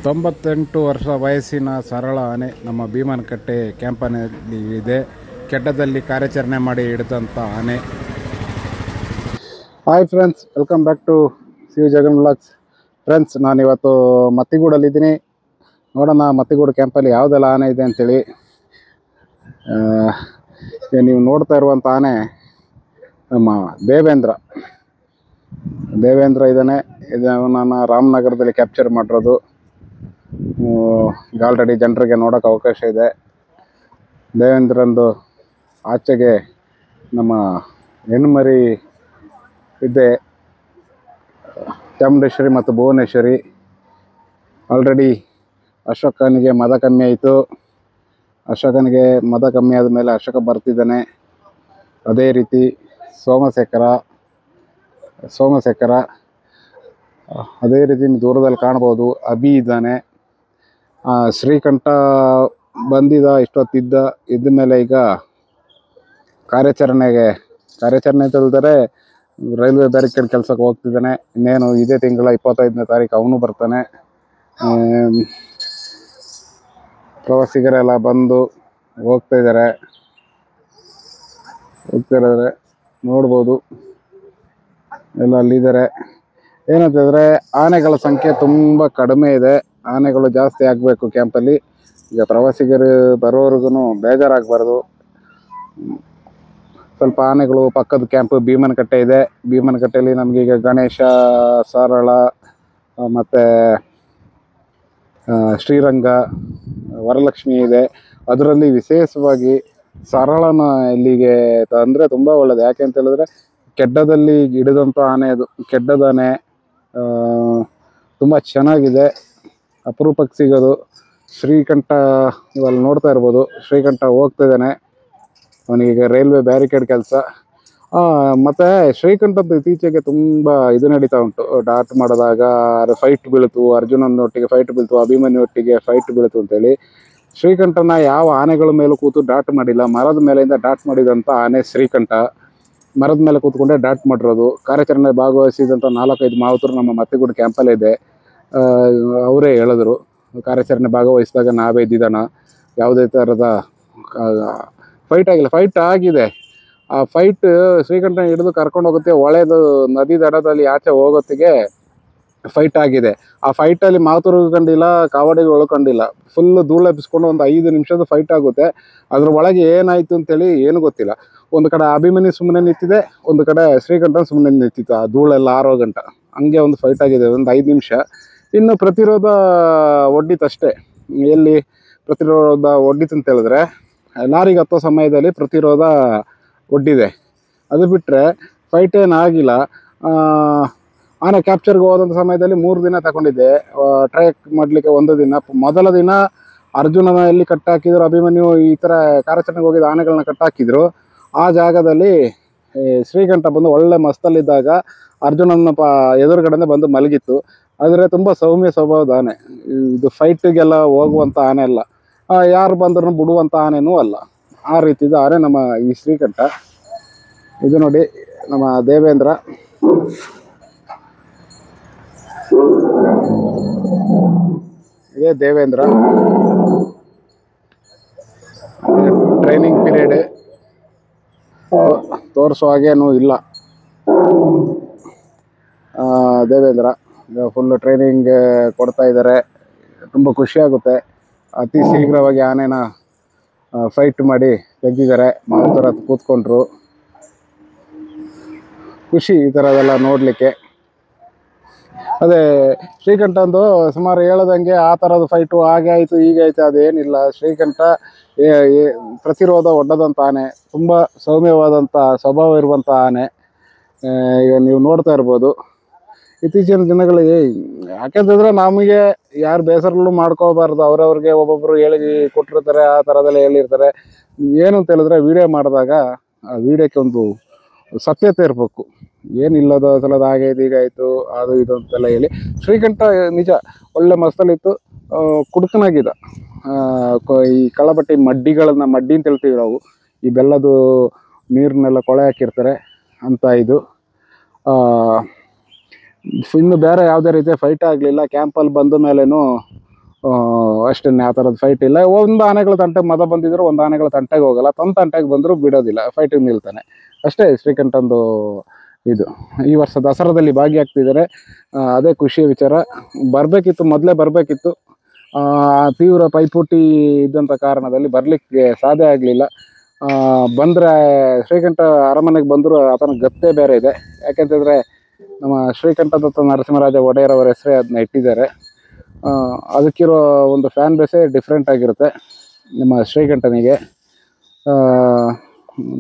98 ವರ್ಷ ವಯಸ್ಸಿನ ಸರಳ ಆನೆ ನಮ್ಮ ಭೀಮನಕಟ್ಟೆ ಕ್ಯಾಂಪನಲ್ಲಿ ಇದೆ. ಕೆಡ್ಡದಲ್ಲಿ ಕಾರ್ಯಾಚರಣೆ ಮಾಡಿ ಹಿಡಿದಂಥ ಆನೆ. Hi friends, welcome back to Shiva Jagan vlogs. Friends, ನಾನಿವತ್ತು ಮತ್ತಿಗೂಡಲ್ಲಿದ್ದೀನಿ. ನೋಡೋಣ ಮತ್ತಿಗೂಡು ಕ್ಯಾಂಪಲ್ಲಿ ಯಾವುದೆಲ್ಲ ಆನೆ ಇದೆ ಅಂಥೇಳಿ. ನೀವು ನೋಡ್ತಾ ಇರುವಂಥ ಆನೆ ನಮ್ಮ ದೇವೇಂದ್ರ ಇದ್ದಾನೆ. ಇದು ನಾನು ರಾಮನಗರದಲ್ಲಿ ಕ್ಯಾಪ್ಚರ್ ಮಾಡಿರೋದು. ಈಗ ಆಲ್ರೆಡಿ ಜನರಿಗೆ ನೋಡೋಕೆ ಅವಕಾಶ ಇದೆ. ದೇವೇಂದ್ರಂದು ಆಚೆಗೆ ನಮ್ಮ ಹೆಣ್ಣುಮರಿ ಇದೆ, ಚಾಮುಂಡೇಶ್ವರಿ ಮತ್ತು ಭುವನೇಶ್ವರಿ. ಆಲ್ರೆಡಿ ಅಶೋಕನಿಗೆ ಮದ ಕಮ್ಮಿ ಆಯಿತು. ಅಶೋಕನಿಗೆ ಮದ ಕಮ್ಮಿ ಆದಮೇಲೆ ಅಶೋಕ ಬರ್ತಿದ್ದಾನೆ. ಅದೇ ರೀತಿ ಸೋಮಶೇಖರ ಅದೇ ರೀತಿ ದೂರದಲ್ಲಿ ಕಾಣ್ಬೋದು. ಅಭಿ ಇದ್ದಾನೆ. ಶ್ರೀಕಂಠ ಬಂದಿದ್ದ ಇದ್ದ ಮೇಲೆ ಈಗ ಕಾರ್ಯಾಚರಣೆ ಅಂತ ಹೇಳಿದರೆ ರೈಲ್ವೆ ಬ್ಯಾರಿಕೇಡ್ ಕೆಲಸಕ್ಕೆ ಹೋಗ್ತಿದ್ದಾನೆ. ಇನ್ನೇನು ಇದೇ ತಿಂಗಳ 25ನೇ ತಾರೀಕು ಅವನು ಬರ್ತಾನೆ. ಪ್ರವಾಸಿಗರೆಲ್ಲ ಬಂದು ಹೋಗ್ತಾ ಇದ್ದಾರೆ ನೋಡ್ಬೋದು. ಎಲ್ಲ ಅಲ್ಲಿದ್ದಾರೆ. ಏನಂತಂದರೆ ಆನೆಗಳ ಸಂಖ್ಯೆ ತುಂಬ ಕಡಿಮೆ ಇದೆ. ಆನೆಗಳು ಜಾಸ್ತಿ ಆಗಬೇಕು ಕ್ಯಾಂಪಲ್ಲಿ. ಈಗ ಪ್ರವಾಸಿಗರು ಬರೋರ್ಗು ಬೇಜಾರಾಗಬಾರ್ದು. ಸ್ವಲ್ಪ ಆನೆಗಳು ಪಕ್ಕದ ಕ್ಯಾಂಪ್ ಭೀಮನಕಟ್ಟೆ ಇದೆ. ಭೀಮನಕಟ್ಟೆಯಲ್ಲಿ ನಮಗೀಗ ಗಣೇಶ, ಸರಳ ಮತ್ತು ಶ್ರೀರಂಗ, ವರಲಕ್ಷ್ಮಿ ಇದೆ. ಅದರಲ್ಲಿ ವಿಶೇಷವಾಗಿ ಸರಳನ ಇಲ್ಲಿಗೆ ತಂದರೆ ತುಂಬ ಒಳ್ಳೆಯದು. ಯಾಕೆ ಅಂತ ಹೇಳಿದ್ರೆ ಕೆಡ್ಡದಲ್ಲಿ ಹಿಡಿದಂಥ ಆನೆ ಅದು. ಕೆಡ್ಡದ ಆನೆ ತುಂಬ ಚೆನ್ನಾಗಿದೆ, ಅಪರೂಪಕ್ಕೆ ಸಿಗೋದು. ಶ್ರೀಕಂಠ ಇವಾಗ ನೋಡ್ತಾ ಇರ್ಬೋದು. ಶ್ರೀಕಂಠ ಹೋಗ್ತಾ ಇದ್ದಾನೆ. ಅವನಿಗೆ ರೈಲ್ವೆ ಬ್ಯಾರಿಕೇಡ್ ಕೆಲಸ. ಮತ್ತು ಶ್ರೀಕಂಠದ್ದು ಇತ್ತೀಚೆಗೆ ತುಂಬ ಇದು ನಡೀತಾ ಉಂಟು. ಡಾಟ್ ಮಾಡಿದಾಗ ಫೈಟ್ ಬೀಳ್ತು, ಅರ್ಜುನನೊಟ್ಟಿಗೆ ಫೈಟ್ ಬೀಳ್ತು, ಅಭಿಮನ್ಯುವೊಟ್ಟಿಗೆ ಫೈಟ್ ಬೀಳ್ತು ಅಂತೇಳಿ. ಶ್ರೀಕಂಠನ ಯಾವ ಆನೆಗಳ ಮೇಲೂ ಕೂತು ಡಾಟ್ ಮಾಡಿಲ್ಲ. ಮರದ ಮೇಲೆಯಿಂದ ಡಾಟ್ ಮಾಡಿದಂಥ ಆನೆ ಶ್ರೀಕಂಠ. ಮರದ ಮೇಲೆ ಕೂತ್ಕೊಂಡೆ ಡಾಟ್ ಮಾಡಿರೋದು. ಕಾರ್ಯಾಚರಣೆ ಭಾಗವಹಿಸಿದಂಥ 4-5 ಮಾವುತರು ನಮ್ಮ ಮತ್ತಿಗೂಡು ಕ್ಯಾಂಪಲ್ಲಿದೆ. ಅವರೇ ಹೇಳಿದ್ರು, ಕಾರ್ಯಾಚರಣೆ ಭಾಗವಹಿಸಿದಾಗ ನಾವೇ ಇದ್ದಿದ್ದಾನ, ಯಾವುದೇ ಥರದ ಫೈಟ್ ಆಗಿಲ್ಲ. ಫೈಟ್ ಆಗಿದೆ. ಆ ಫೈಟ್ ಶ್ರೀಕಂಠ ಹಿಡಿದು ಕರ್ಕೊಂಡು ಹೋಗುತ್ತೆ. ಒಳ್ಳೆಯದು ನದಿ ದಡದಲ್ಲಿ ಆಚೆ ಹೋಗೋತ್ತಿಗೆ ಫೈಟ್ ಆಗಿದೆ. ಆ ಫೈಟಲ್ಲಿ ಮಾತುರು ಕಂಡಿಲ್ಲ, ಕಾವಡಿಗಳು ಕಂಡಿಲ್ಲ. ಫುಲ್ಲು ಧೂಳೆಬ್ಬಿಸ್ಕೊಂಡು ಒಂದು 5 ನಿಮಿಷದ ಫೈಟ್ ಆಗುತ್ತೆ. ಅದ್ರ ಒಳಗೆ ಏನಾಯಿತು ಅಂತೇಳಿ ಏನು ಗೊತ್ತಿಲ್ಲ. ಒಂದು ಕಡೆ ಅಭಿಮನ್ಯು ಸುಮ್ಮನೆ ನಿಂತಿದೆ, ಒಂದು ಕಡೆ ಶ್ರೀಕಂಠ ಸುಮ್ಮನೆ ನಿಂತಿತ್ತು. ಆ ಧೂಳೆಲ್ಲ ಆರೋ ಗಂಟ ಹಂಗೆ ಒಂದು ಫೈಟ್ ಆಗಿದೆ, ಒಂದು 5 ನಿಮಿಷ. ಇನ್ನು ಪ್ರತಿರೋಧ ಒಡ್ಡಿತಷ್ಟೇ. ಎಲ್ಲಿ ಪ್ರತಿರೋಧ ಒಡ್ಡಿತು ಅಂತ ಹೇಳಿದ್ರೆ ಲಾರಿಗೆ ಹತ್ತೋ ಸಮಯದಲ್ಲಿ ಪ್ರತಿರೋಧ ಒಡ್ಡಿದೆ. ಅದು ಬಿಟ್ಟರೆ ಫೈಟ್ ಏನಾಗಿಲ್ಲ. ಆನೆ ಕ್ಯಾಪ್ಚರ್ಗೆ ಹೋದಂಥ ಸಮಯದಲ್ಲಿ 3 ದಿನ ತಗೊಂಡಿದ್ದೆ. ಟ್ರ್ಯಾಕ್ ಮಾಡಲಿಕ್ಕೆ 1 ದಿನ. ಮೊದಲ ದಿನ ಅರ್ಜುನನ ಎಲ್ಲಿ ಕಟ್ಟಾಕಿದ್ರು, ಅಭಿಮನ್ಯು ಈ ಥರ ಕಾರ್ಯಾಚರಣೆಗೆ ಹೋಗಿದ್ದ ಆನೆಗಳನ್ನ ಕಟ್ಟಾಕಿದ್ರು. ಆ ಜಾಗದಲ್ಲಿ ಶ್ರೀಕಂಠ ಬಂದು ಒಳ್ಳೆ ಮಸ್ತಲ್ಲಿದ್ದಾಗ ಅರ್ಜುನನ ಎದುರುಗಡೆನೇ ಬಂದು ಮಲಗಿತ್ತು. ಆದರೆ ತುಂಬ ಸೌಮ್ಯ ಸ್ವಭಾವದ ಆನೆ. ಇದು ಫೈಟಿಗೆಲ್ಲ ಹೋಗುವಂಥ ಆನೆ ಅಲ್ಲ, ಯಾರು ಬಂದ್ರೂ ಬಿಡುವಂಥ ಆನೆನೂ ಅಲ್ಲ. ಆ ರೀತಿದ ಆನೆ ನಮ್ಮ ಈ ಶ್ರೀಕಂಠ. ಇದು ನೋಡಿ ನಮ್ಮ ದೇವೇಂದ್ರ. ಇದೇ ದೇವೇಂದ್ರ. ಟ್ರೈನಿಂಗ್ ಪೀರಿಯಡ್ ತೋರಿಸೋ ಹಾಗೇನೂ ಇಲ್ಲ. ದೇವೇಂದ್ರ ಫುಲ್ಲು ಟ್ರೈನಿಂಗ್ ಕೊಡ್ತಾ ಇದ್ದಾರೆ. ತುಂಬ ಖುಷಿಯಾಗುತ್ತೆ. ಅತಿ ಶೀಘ್ರವಾಗಿ ಆನೆನ ಫೈಟ್ ಮಾಡಿ ತೆಗ್ದಿದ್ದಾರೆ. ಮಾವುತರ ಕೂತ್ಕೊಂಡ್ರು. ಖುಷಿ ಈ ಥರದೆಲ್ಲ ನೋಡಲಿಕ್ಕೆ. ಅದೇ ಶ್ರೀಕಂಠ ಅಂದು ಸುಮಾರು ಹೇಳೋದಂಗೆ ಆ ಥರದ ಫೈಟು ಹಾಗೆ ಆಯಿತು ಹೀಗೆ ಆಯಿತು ಅದೇನಿಲ್ಲ. ಶ್ರೀಕಂಠ ಪ್ರತಿರೋಧ ಒಡ್ಡದಂಥ ಆನೆ, ತುಂಬ ಸೌಮ್ಯವಾದಂಥ ಸ್ವಭಾವ ಇರುವಂಥ ಆನೆ. ಈಗ ನೀವು ನೋಡ್ತಾ ಇರ್ಬೋದು. ಇತ್ತೀಚಿನ ದಿನಗಳಿಗೆ ಯಾಕೆಂತಂದರೆ ನಮಗೆ ಯಾರು ಬೇಸರಲ್ಲೂ ಮಾಡ್ಕೋಬಾರ್ದು. ಅವ್ರವ್ರಿಗೆ ಒಬ್ಬೊಬ್ಬರು ಹೇಳಿ ಕೊಟ್ಟಿರ್ತಾರೆ, ಆ ಥರದೆಲ್ಲ ಹೇಳಿರ್ತಾರೆ. ಏನು ಅಂತ ಹೇಳಿದ್ರೆ ವೀಡಿಯೋ ಮಾಡಿದಾಗ ಆ ವೀಡಿಯೋಕ್ಕೆ ಒಂದು ಸತ್ಯತೆ ಇರಬೇಕು. ಏನಿಲ್ಲದ ಸಲದ ಹಾಗೆ ಹೀಗಾಯಿತು ಅದು ಇದು ಅಂತೆಲ್ಲ ಹೇಳಿ. ಶ್ರೀಕಂಠ ನಿಜ ಒಳ್ಳೆ ಮಸ್ತಲ್ಲಿತ್ತು, ಕುಡುಕನಾಗಿದ್ದ. ಈ ಕಳ್ಳಬಟ್ಟಿ ಮಡ್ಡಿ ಅಂತ ಹೇಳ್ತೀವಿ ನಾವು. ಈ ಬೆಲ್ಲದು ನೀರನ್ನೆಲ್ಲ ಕೊಳೆ ಹಾಕಿರ್ತಾರೆ ಅಂತ ಇದು. ಇನ್ನು ಬೇರೆ ಯಾವುದೇ ರೀತಿಯ ಫೈಟ್ ಆಗಲಿಲ್ಲ. ಕ್ಯಾಂಪಲ್ಲಿ ಬಂದ ಮೇಲೇನು ಅಷ್ಟನ್ನೇ, ಆ ಥರದ ಫೈಟ್ ಇಲ್ಲ. ಒಂದು ಆನೆಗಳ ತಂಟೆಗೆ ಮದ ಬಂದಿದ್ರು ಒಂದು ಆನೆಗಳ ತಂಟೆಗೆ ಹೋಗಲ್ಲ, ತನ್ನ ತಂಟೆಗೆ ಬಂದರೂ ಬಿಡೋದಿಲ್ಲ, ಫೈಟಿಗೆ ನಿಲ್ತಾನೆ ಅಷ್ಟೇ ಶ್ರೀಕಂಠಂದು ಇದು. ಈ ವರ್ಷ ದಸರಾದಲ್ಲಿ ಭಾಗಿಯಾಗ್ತಿದ್ದಾರೆ, ಅದೇ ಖುಷಿಯ ವಿಚಾರ. ಬರಬೇಕಿತ್ತು, ಮೊದಲೇ ಬರಬೇಕಿತ್ತು, ತೀವ್ರ ಪೈಪೋಟಿ ಇದ್ದಂಥ ಕಾರಣದಲ್ಲಿ ಬರಲಿಕ್ಕೆ ಸಾಧ್ಯ ಆಗಲಿಲ್ಲ. ಬಂದರೆ ಶ್ರೀಕಂಠ ಅರಮನೆಗೆ ಬಂದರೂ ಆತನ ಗತ್ತೆ ಬೇರೆ ಇದೆ. ಯಾಕೆಂತಂದರೆ ನಮ್ಮ ಶ್ರೀಕಂಠದತ್ತ ನರಸಿಂಹರಾಜ ಒಡೆಯರ್ ಅವರ ಹೆಸರೇ ಅದನ್ನ ಇಟ್ಟಿದ್ದಾರೆ. ಅದಕ್ಕಿರೋ ಒಂದು ಫ್ಯಾನ್ ಬೇಸೇ ಡಿಫ್ರೆಂಟ್ ಆಗಿರುತ್ತೆ ನಮ್ಮ ಶ್ರೀಕಂಠನಿಗೆ.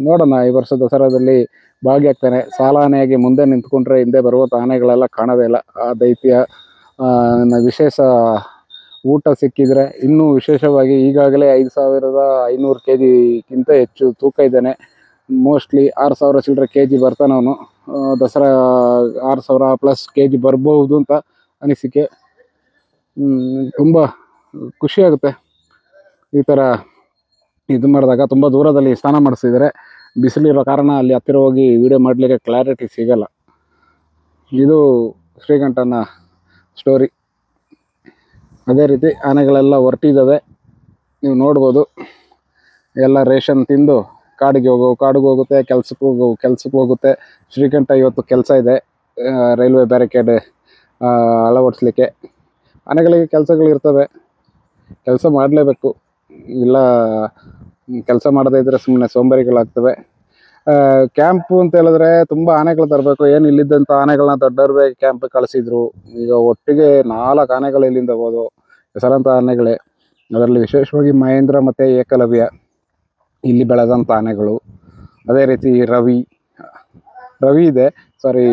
ನೋಡೋಣ, ಈ ವರ್ಷ ದಸರಾದಲ್ಲಿ ಭಾಗಿಯಾಗ್ತಾನೆ. ಸಾಲಾನೆಯಾಗಿ ಮುಂದೆ ನಿಂತ್ಕೊಂಡ್ರೆ ಹಿಂದೆ ಬರುವಂಥ ಆನೆಗಳೆಲ್ಲ ಕಾಣೋದೇ ಇಲ್ಲ. ಆ ದೈತ್ಯ ವಿಶೇಷ ಊಟ ಸಿಕ್ಕಿದರೆ ಇನ್ನೂ ವಿಶೇಷವಾಗಿ, ಈಗಾಗಲೇ 5500 kgಕ್ಕಿಂತ ಹೆಚ್ಚು ತೂಕ ಇದ್ದಾನೆ. ಮೋಸ್ಟ್ಲಿ 6000 ಚಿಲ್ಲರೆ kg ಬರ್ತಾನೆ ಅವನು. ದಸರಾ 6000+ kg ಬರ್ಬೋದು ಅಂತ ಅನಿಸಿಕೆ. ತುಂಬ ಖುಷಿಯಾಗುತ್ತೆ ಈ ಥರ ಇದು ಮಾಡಿದಾಗ. ತುಂಬ ದೂರದಲ್ಲಿ ಸ್ನಾನ ಮಾಡಿಸಿದ್ದಾರೆ, ಬಿಸಿಲಿರೋ ಕಾರಣ ಅಲ್ಲಿ ಹತ್ತಿರ ಹೋಗಿ ವಿಡಿಯೋ ಮಾಡಲಿಕ್ಕೆ ಕ್ಲಾರಿಟಿ ಸಿಗಲ್ಲ. ಇದು ಶ್ರೀಕಂಠನ ಸ್ಟೋರಿ. ಅದೇ ರೀತಿ ಆನೆಗಳೆಲ್ಲ ಹೊರಟಿದ್ದಾವೆ, ನೀವು ನೋಡ್ಬೋದು. ಎಲ್ಲ ರೇಷನ್ ತಿಂದು ಕಾಡಿಗೆ ಹೋಗುತ್ತೆ, ಕೆಲ್ಸಕ್ಕೆ ಹೋಗುತ್ತೆ. ಶ್ರೀಕಂಠ ಇವತ್ತು ಕೆಲಸ ಇದೆ, ರೈಲ್ವೆ ಬ್ಯಾರಿಕೇಡ್ ಅಳವಡಿಸ್ಲಿಕ್ಕೆ. ಆನೆಗಳಿಗೆ ಕೆಲಸಗಳಿರ್ತವೆ, ಕೆಲಸ ಮಾಡಲೇಬೇಕು. ಇಲ್ಲ ಕೆಲಸ ಮಾಡದೇ ಇದ್ದರೆ ಸುಮ್ಮನೆ ಸೋಂಬೇರಿಗಳಾಗ್ತವೆ. ಕ್ಯಾಂಪು ಅಂತ ಹೇಳಿದ್ರೆ ತುಂಬ ಆನೆಗಳು ತರಬೇಕು. ಏನು ಇಲ್ಲಿದ್ದಂಥ ಆನೆಗಳನ್ನ ದೊಡ್ಡವ್ರಿಗೆ ಕ್ಯಾಂಪಿಗೆ ಕಳಿಸಿದ್ರು. ಈಗ ಒಟ್ಟಿಗೆ 4 ಆನೆಗಳು ಇಲ್ಲಿಂದ ಹೋದು, ಹೆಸರಾಂತ ಆನೆಗಳೇ. ಅದರಲ್ಲಿ ವಿಶೇಷವಾಗಿ ಮಹೇಂದ್ರ ಮತ್ತು ಏಕಲವ್ಯ ಇಲ್ಲಿ ಬೆಳೆದಂಥ ಆನೆಗಳು. ಅದೇ ರೀತಿ ರವಿ ಇದೆ, ಸಾರಿ,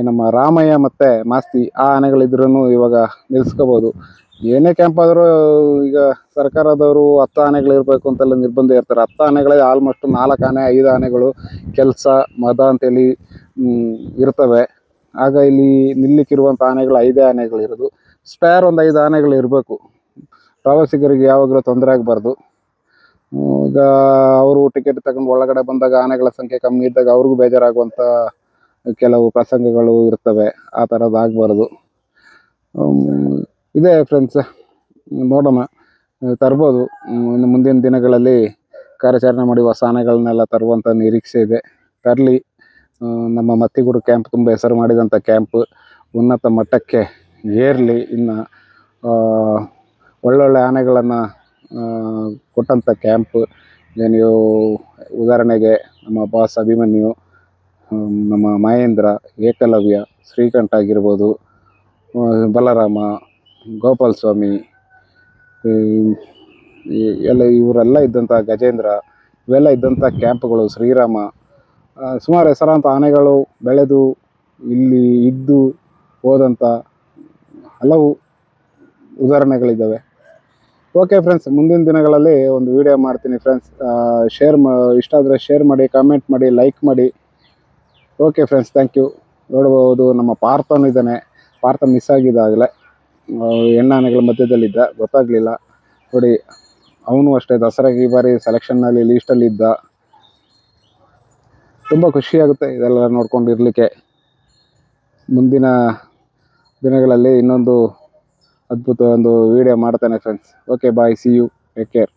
ನಮ್ಮ ರಾಮಯ್ಯ ಮತ್ತು ಮಾಸ್ತಿ, ಆ ಆನೆಗಳಿದ್ರೂ ಇವಾಗ ನಿಲ್ಲಿಸ್ಕೋಬೋದು. ಏನೇ ಕ್ಯಾಂಪ್ ಆದರೂ ಈಗ ಸರ್ಕಾರದವರು 10 ಆನೆಗಳಿರಬೇಕು ಅಂತೆಲ್ಲ ನಿರ್ಬಂಧ ಇರ್ತಾರೆ. 10 ಆನೆಗಳೇ ಆಲ್ಮೋಸ್ಟ್ 4 ಆನೆ 5 ಆನೆಗಳು ಕೆಲಸ ಮದ ಅಂತೇಳಿ ಇರ್ತವೆ. ಆಗ ಇಲ್ಲಿ ನಿಲ್ಲಿಕ್ಕಿರುವಂಥ ಆನೆಗಳು 5 ಆನೆಗಳಿರೋದು. ಸ್ಪೇರ್ ಒಂದು 5 ಆನೆಗಳು ಇರಬೇಕು, ಪ್ರವಾಸಿಗರಿಗೆ ಯಾವಾಗಲೂ ತೊಂದರೆ ಆಗಬಾರ್ದು. ಈಗ ಅವರು ಟಿಕೆಟ್ ತಗೊಂಡು ಒಳಗಡೆ ಬಂದಾಗ ಆನೆಗಳ ಸಂಖ್ಯೆ ಕಮ್ಮಿ ಇದ್ದಾಗ ಅವ್ರಿಗೂ ಬೇಜಾರಾಗುವಂಥ ಕೆಲವು ಪ್ರಸಂಗಗಳು ಇರ್ತವೆ. ಆ ಥರದ್ದು ಆಗಬಾರ್ದು. ಇದೇ ಫ್ರೆಂಡ್ಸ್, ನೋಡೋಣ, ತರ್ಬೋದು. ಇನ್ನು ಮುಂದಿನ ದಿನಗಳಲ್ಲಿ ಕಾರ್ಯಾಚರಣೆ ಮಾಡಿ ಹೊಸ ಆನೆಗಳನ್ನೆಲ್ಲ ತರುವಂಥ ನಿರೀಕ್ಷೆ ಇದೆ. ತರಲಿ. ನಮ್ಮ ಮತ್ತಿಗೂಡು ಕ್ಯಾಂಪ್ ತುಂಬ ಹೆಸರು ಮಾಡಿದಂಥ ಕ್ಯಾಂಪ್ ಉನ್ನತ ಮಟ್ಟಕ್ಕೆ ಏರಲಿ. ಇನ್ನು ಒಳ್ಳೊಳ್ಳೆ ಆನೆಗಳನ್ನು ಕೊಟ್ಟಂಥ ಕ್ಯಾಂಪ್. ನೀವು ಉದಾಹರಣೆಗೆ ನಮ್ಮ ಬಾಸ್ ಅಭಿಮನ್ಯು, ನಮ್ಮ ಮಹೇಂದ್ರ, ಏಕಲವ್ಯ, ಶ್ರೀಕಂಠ ಆಗಿರ್ಬೋದು, ಬಲರಾಮ, ಗೋಪಾಲ ಸ್ವಾಮಿ, ಇವರೆಲ್ಲ ಇದ್ದಂಥ ಗಜೇಂದ್ರ, ಇವೆಲ್ಲ ಇದ್ದಂಥ ಕ್ಯಾಂಪ್ಗಳು, ಶ್ರೀರಾಮ, ಸುಮಾರು ಹೆಸರಾಂತ ಆನೆಗಳು ಬೆಳೆದು ಇಲ್ಲಿ ಇದ್ದು ಹೋದಂಥ ಹಲವು ಉದಾಹರಣೆಗಳಿದ್ದಾವೆ. ಓಕೆ ಫ್ರೆಂಡ್ಸ್, ಮುಂದಿನ ದಿನಗಳಲ್ಲಿ ಒಂದು ವಿಡಿಯೋ ಮಾಡ್ತೀನಿ ಫ್ರೆಂಡ್ಸ್. ಇಷ್ಟ ಆದರೆ ಶೇರ್ ಮಾಡಿ, ಕಾಮೆಂಟ್ ಮಾಡಿ, ಲೈಕ್ ಮಾಡಿ. Okay friends, thank you. ನೋಡ್ಬೋದು, ನಮ್ಮ ಪಾರ್ಥನು ಇದ್ದಾನೆ. ಪಾರ್ಥ ಮಿಸ್ ಆಗಿದ್ದಾಗಲೇ, ಹೆಣ್ಣಾನೆಗಳ ಮಧ್ಯದಲ್ಲಿದ್ದ, ಗೊತ್ತಾಗಲಿಲ್ಲ ನೋಡಿ. ಅವನು ಅಷ್ಟೇ ದಸರಾಗೆ ಈ ಬಾರಿ ಸೆಲೆಕ್ಷನ್ನಲ್ಲಿ ಲೀಸ್ಟಲ್ಲಿದ್ದ. ತುಂಬ ಖುಷಿಯಾಗುತ್ತೆ ಇದೆಲ್ಲ ನೋಡ್ಕೊಂಡಿರಲಿಕ್ಕೆ. ಮುಂದಿನ ದಿನಗಳಲ್ಲಿ ಇನ್ನೊಂದು ಅದ್ಭುತ ಒಂದು ವಿಡಿಯೋ ಮಾಡ್ತಾನೆ friends. Okay, bye, see you, take care.